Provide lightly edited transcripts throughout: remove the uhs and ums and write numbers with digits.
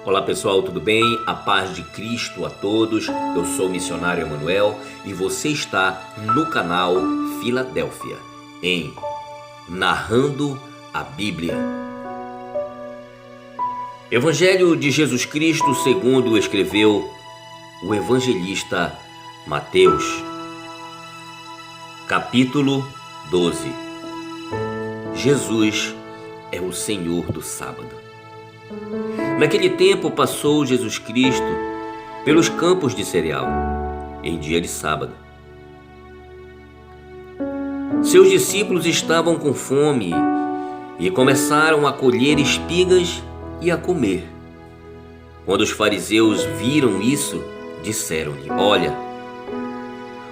Olá pessoal, tudo bem? A paz de Cristo a todos. Eu sou o missionário Emanuel e você está no canal Filadélfia em Narrando a Bíblia. Evangelho de Jesus Cristo segundo escreveu o evangelista Mateus, capítulo 12. Jesus é o Senhor do sábado. Naquele tempo passou Jesus Cristo pelos campos de cereal, em dia de sábado. Seus discípulos estavam com fome e começaram a colher espigas e a comer. Quando os fariseus viram isso, disseram-lhe: Olha,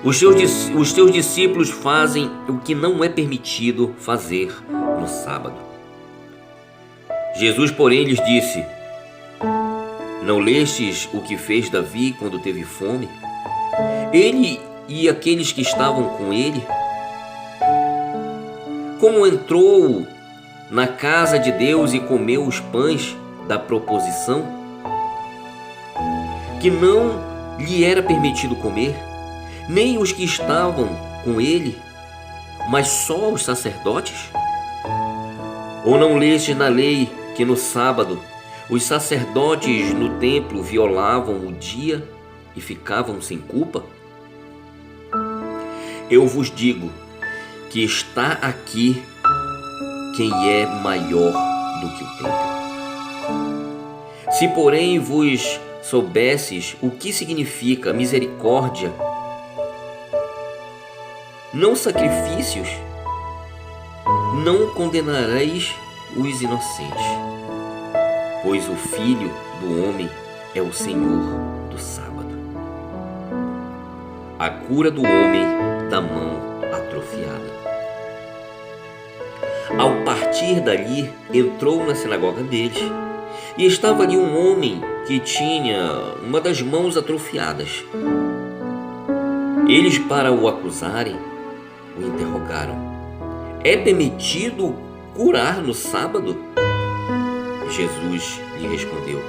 os teus discípulos fazem o que não é permitido fazer no sábado. Jesus, porém, lhes disse: Não lestes o que fez Davi quando teve fome? Ele e aqueles que estavam com ele? Como entrou na casa de Deus e comeu os pães da proposição, que não lhe era permitido comer, nem os que estavam com ele, mas só os sacerdotes? Ou não lestes na lei que no sábado os sacerdotes no templo violavam o dia e ficavam sem culpa? Eu vos digo que está aqui quem é maior do que o templo. Se, porém, vos soubesses o que significa misericórdia, não sacrifícios, não condenareis os inocentes, pois o Filho do Homem é o Senhor do sábado. A cura do homem da mão atrofiada. Ao partir dali, entrou na sinagoga deles, e estava ali um homem que tinha uma das mãos atrofiadas. Eles, para o acusarem, o interrogaram: É permitido curar no sábado? Jesus lhe respondeu: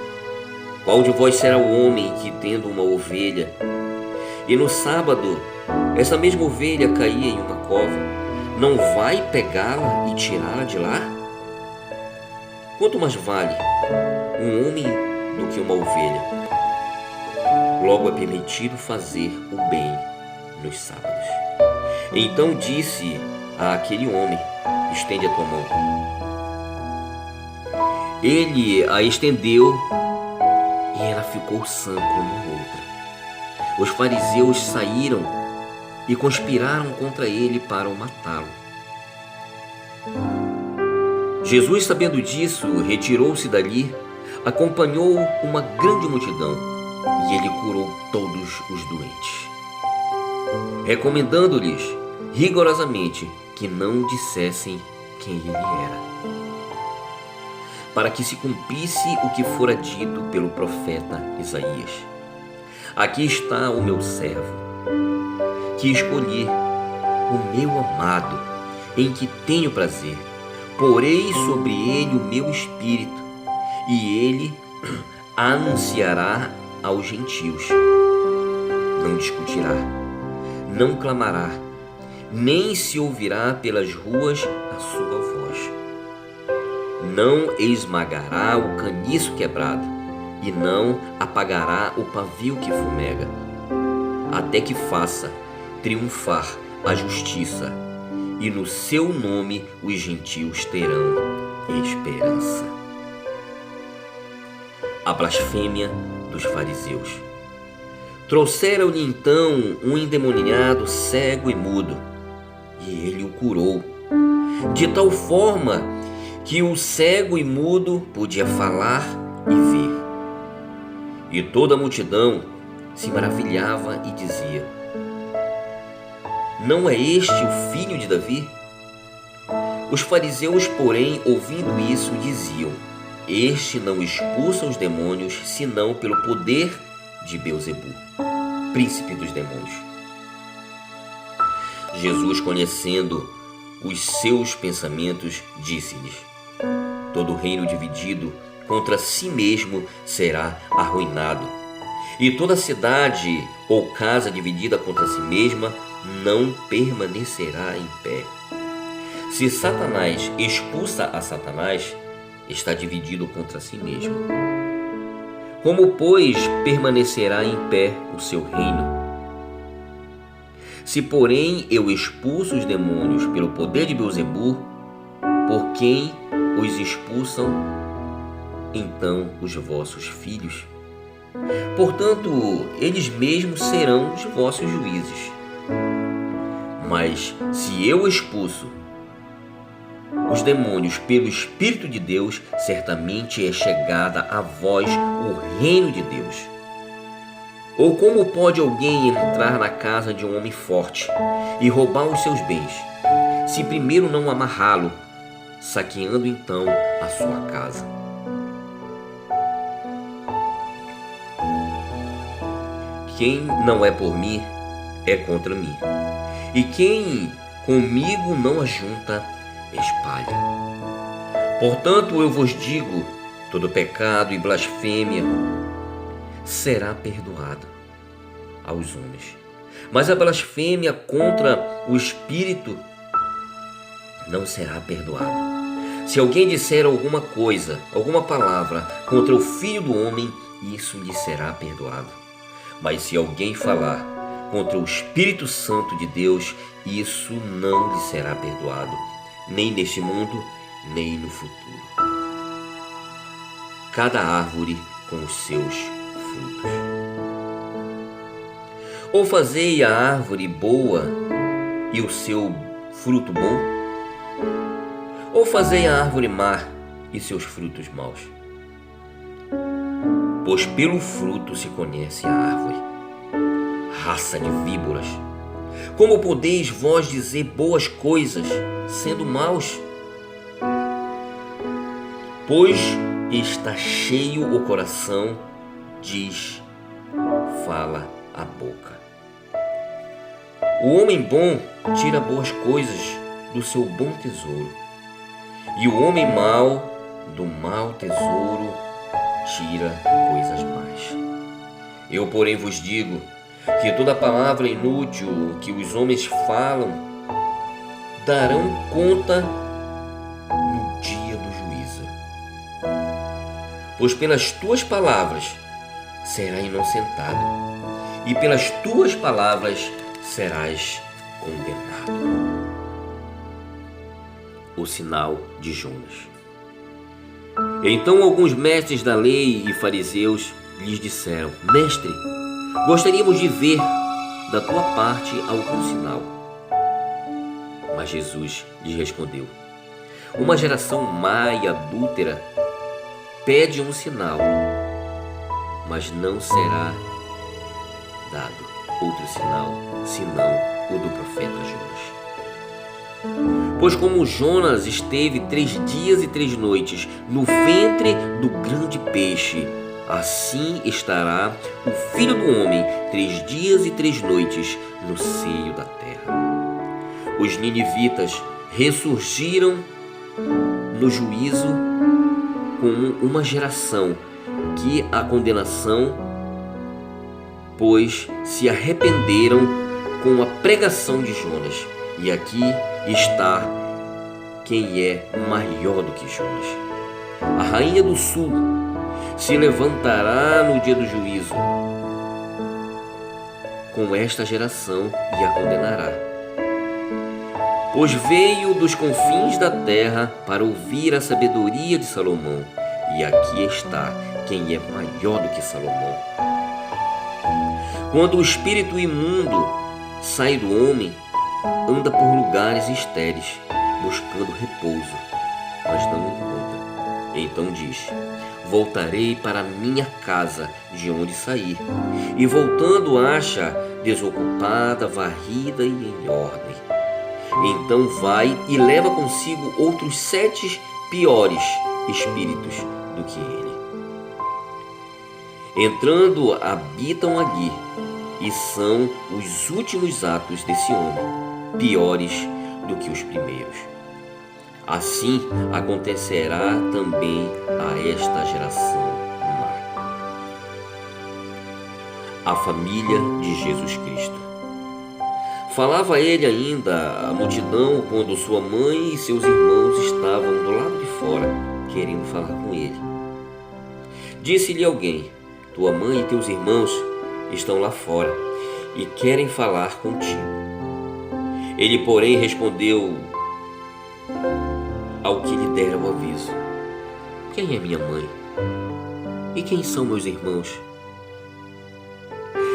Qual de vós será o homem que, tendo uma ovelha, e no sábado essa mesma ovelha caía em uma cova, não vai pegá-la e tirá-la de lá? Quanto mais vale um homem do que uma ovelha? Logo é permitido fazer o bem nos sábados. Então disse àquele homem: Estende a tua mão. Ele a estendeu e ela ficou sã como outra. Os fariseus saíram e conspiraram contra ele para o matá-lo. Jesus, sabendo disso, retirou-se dali, acompanhou uma grande multidão e ele curou todos os doentes, recomendando-lhes rigorosamente que não dissessem quem ele era, para que se cumprisse o que fora dito pelo profeta Isaías: Aqui está o meu servo, que escolhi, o meu amado, em que tenho prazer. Porei sobre ele o meu espírito, e ele anunciará aos gentios. Não discutirá, não clamará, nem se ouvirá pelas ruas a sua voz. Não esmagará o caniço quebrado, e não apagará o pavio que fumega, até que faça triunfar a justiça, e no seu nome os gentios terão esperança. A blasfêmia dos fariseus. Trouxeram-lhe então um endemoniado cego e mudo, e ele o curou, de tal forma que o cego e mudo podia falar e ver. E toda a multidão se maravilhava e dizia: Não é este o filho de Davi? Os fariseus, porém, ouvindo isso, diziam: Este não expulsa os demônios, senão pelo poder de Beelzebu, príncipe dos demônios. Jesus, conhecendo os seus pensamentos, disse-lhes: Todo reino dividido contra si mesmo será arruinado, e toda cidade ou casa dividida contra si mesma não permanecerá em pé. Se Satanás expulsa a Satanás, está dividido contra si mesmo. Como, pois, permanecerá em pé o seu reino? Se, porém, eu expulso os demônios pelo poder de Beelzebul, por quem os expulsam, então, os vossos filhos? Portanto, eles mesmos serão os vossos juízes. Mas, se eu expulso os demônios pelo Espírito de Deus, certamente é chegada a vós o reino de Deus. Ou como pode alguém entrar na casa de um homem forte e roubar os seus bens, se primeiro não amarrá-lo, saqueando então a sua casa? Quem não é por mim, é contra mim. E quem comigo não ajunta, espalha. Portanto, eu vos digo, todo pecado e blasfêmia será perdoado aos homens, mas a blasfêmia contra o Espírito não será perdoada. Se alguém disser alguma coisa, alguma palavra contra o Filho do Homem, isso lhe será perdoado. Mas se alguém falar contra o Espírito Santo de Deus, isso não lhe será perdoado, nem neste mundo, nem no futuro. Cada árvore com os seus frutos. Ou fazei a árvore boa e o seu fruto bom, ou fazei a árvore má e seus frutos maus. Pois pelo fruto se conhece a árvore. Raça de víboras, como podeis vós dizer boas coisas, sendo maus? Pois está cheio o coração, fala a boca. O homem bom tira boas coisas do seu bom tesouro, e o homem mau do mau tesouro tira coisas más. Eu, porém, vos digo que toda palavra inútil que os homens falam darão conta no dia do juízo. Pois pelas tuas palavras serás inocentado, e pelas tuas palavras serás condenado. O sinal de Jonas. Então alguns mestres da lei e fariseus lhes disseram: Mestre, gostaríamos de ver da tua parte algum sinal. Mas Jesus lhes respondeu: Uma geração má e adúltera pede um sinal, mas não será dado outro sinal, senão o do profeta Jonas. Pois como Jonas esteve 3 dias e 3 noites no ventre do grande peixe, assim estará o Filho do Homem 3 dias e 3 noites no seio da terra. Os ninivitas ressurgiram no juízo como uma geração que a condenação, pois se arrependeram com a pregação de Jonas. E aqui está quem é maior do que Jonas. A rainha do sul se levantará no dia do juízo com esta geração e a condenará. Pois veio dos confins da terra para ouvir a sabedoria de Salomão, e aqui está quem é maior do que Salomão. Quando o espírito imundo sai do homem, anda por lugares estéreis, buscando repouso, mas não encontra. Então diz: Voltarei para minha casa de onde saí. E voltando acha desocupada, varrida e em ordem. Então vai e leva consigo outros 7 piores espíritos do que ele. Entrando, habitam ali, e são os últimos atos desse homem, piores do que os primeiros. assim acontecerá também a esta geração má. A família de Jesus Cristo. Falava ele ainda à multidão quando sua mãe e seus irmãos estavam do lado de fora, querendo falar com ele. Disse-lhe alguém: tua mãe e teus irmãos estão lá fora e querem falar contigo. Ele, porém, respondeu ao que lhe dera o aviso: quem é minha mãe? E quem são meus irmãos?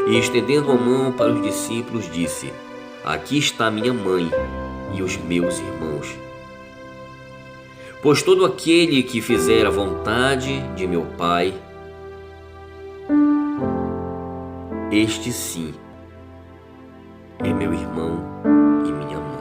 E estendendo a mão para os discípulos, disse: aqui está minha mãe e os meus irmãos. Pois todo aquele que fizer a vontade de meu Pai, este sim é meu irmão e minha mãe.